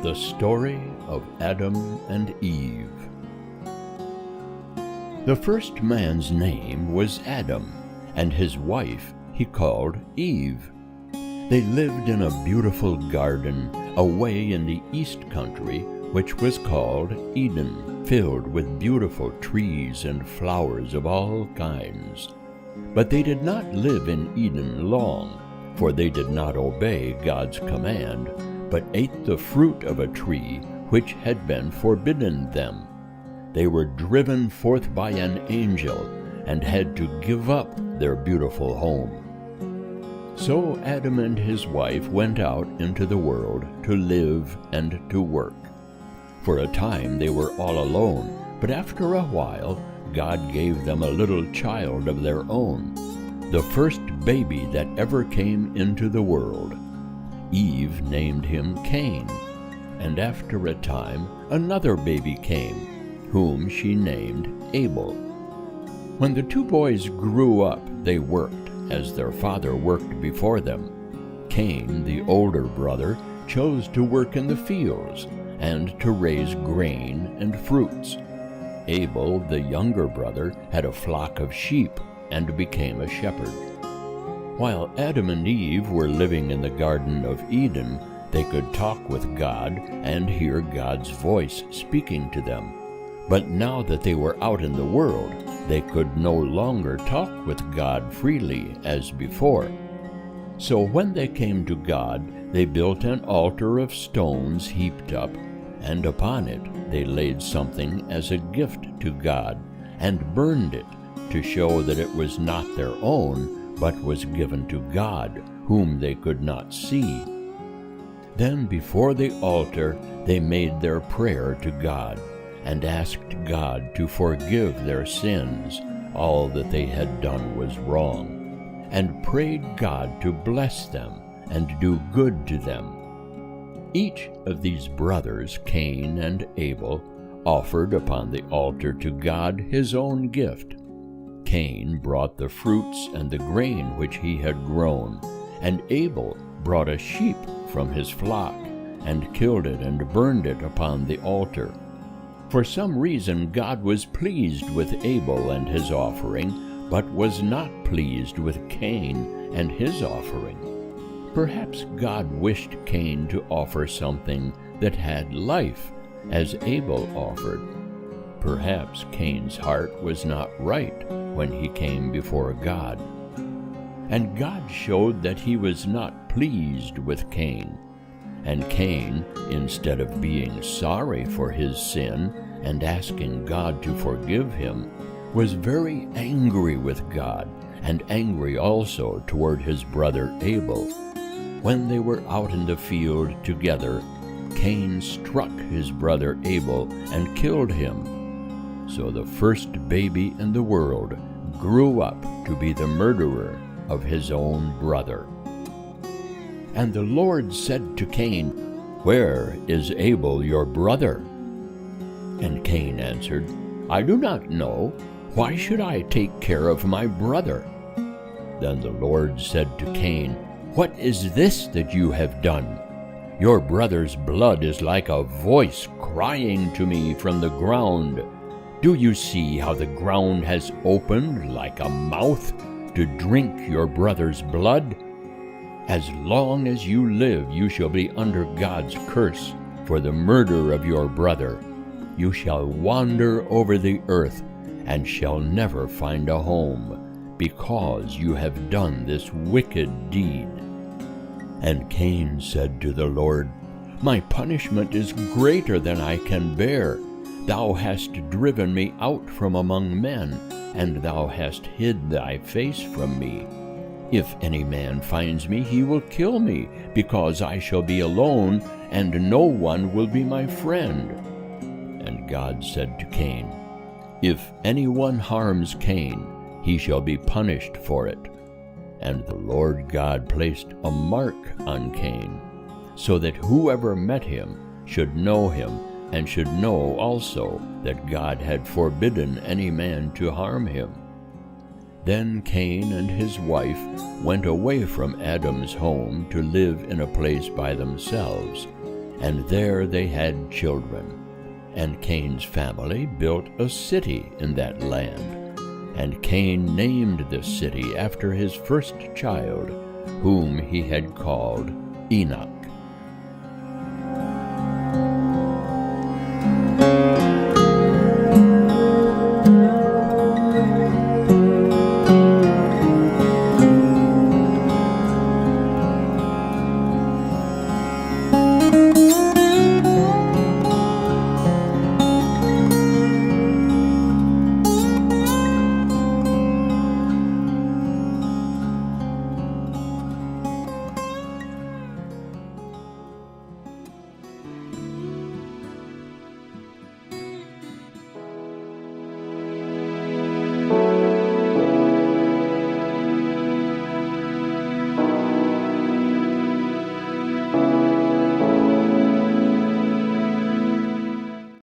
The story of Adam and Eve. The first man's name was Adam, and his wife he called Eve. They lived in a beautiful garden away in the east country, which was called Eden, filled with beautiful trees and flowers of all kinds. But they did not live in Eden long, for they did not obey God's command, but ate the fruit of a tree which had been forbidden them. They were driven forth by an angel and had to give up their beautiful home. So Adam and his wife went out into the world to live and to work. For a time they were all alone, but after a while God gave them a little child of their own, the first baby that ever came into the world. Eve named him Cain, and after a time another baby came, whom she named Abel. When the two boys grew up, they worked, as their father worked before them. Cain, the older brother, chose to work in the fields and to raise grain and fruits. Abel, the younger brother, had a flock of sheep and became a shepherd. While Adam and Eve were living in the Garden of Eden, they could talk with God and hear God's voice speaking to them. But now that they were out in the world, they could no longer talk with God freely as before. So when they came to God, they built an altar of stones heaped up, and upon it they laid something as a gift to God, and burned it, to show that it was not their own, but was given to God, whom they could not see. Then before the altar they made their prayer to God, and asked God to forgive their sins. All that they had done was wrong, and prayed God to bless them and do good to them. Each of these brothers, Cain and Abel, offered upon the altar to God his own gift. Cain brought the fruits and the grain which he had grown, and Abel brought a sheep from his flock, and killed it and burned it upon the altar. For some reason God was pleased with Abel and his offering, but was not pleased with Cain and his offering. Perhaps God wished Cain to offer something that had life, as Abel offered. Perhaps Cain's heart was not right when he came before God. And God showed that he was not pleased with Cain. And Cain, instead of being sorry for his sin and asking God to forgive him, was very angry with God, and angry also toward his brother Abel. When they were out in the field together, Cain struck his brother Abel and killed him. So the first baby in the world grew up to be the murderer of his own brother. And the Lord said to Cain, "Where is Abel your brother?" And Cain answered, "I do not know. Why should I take care of my brother?" Then the Lord said to Cain, "What is this that you have done? Your brother's blood is like a voice crying to me from the ground. Do you see how the ground has opened like a mouth to drink your brother's blood? As long as you live, you shall be under God's curse for the murder of your brother. You shall wander over the earth and shall never find a home, because you have done this wicked deed." And Cain said to the Lord, "My punishment is greater than I can bear. Thou hast driven me out from among men, and thou hast hid thy face from me. If any man finds me, he will kill me, because I shall be alone, and no one will be my friend." And God said to Cain, "If anyone harms Cain, he shall be punished for it." And the Lord God placed a mark on Cain, so that whoever met him should know him, and should know also that God had forbidden any man to harm him. Then Cain and his wife went away from Adam's home to live in a place by themselves, and there they had children. And Cain's family built a city in that land. And Cain named the city after his first child, whom he had called Enoch.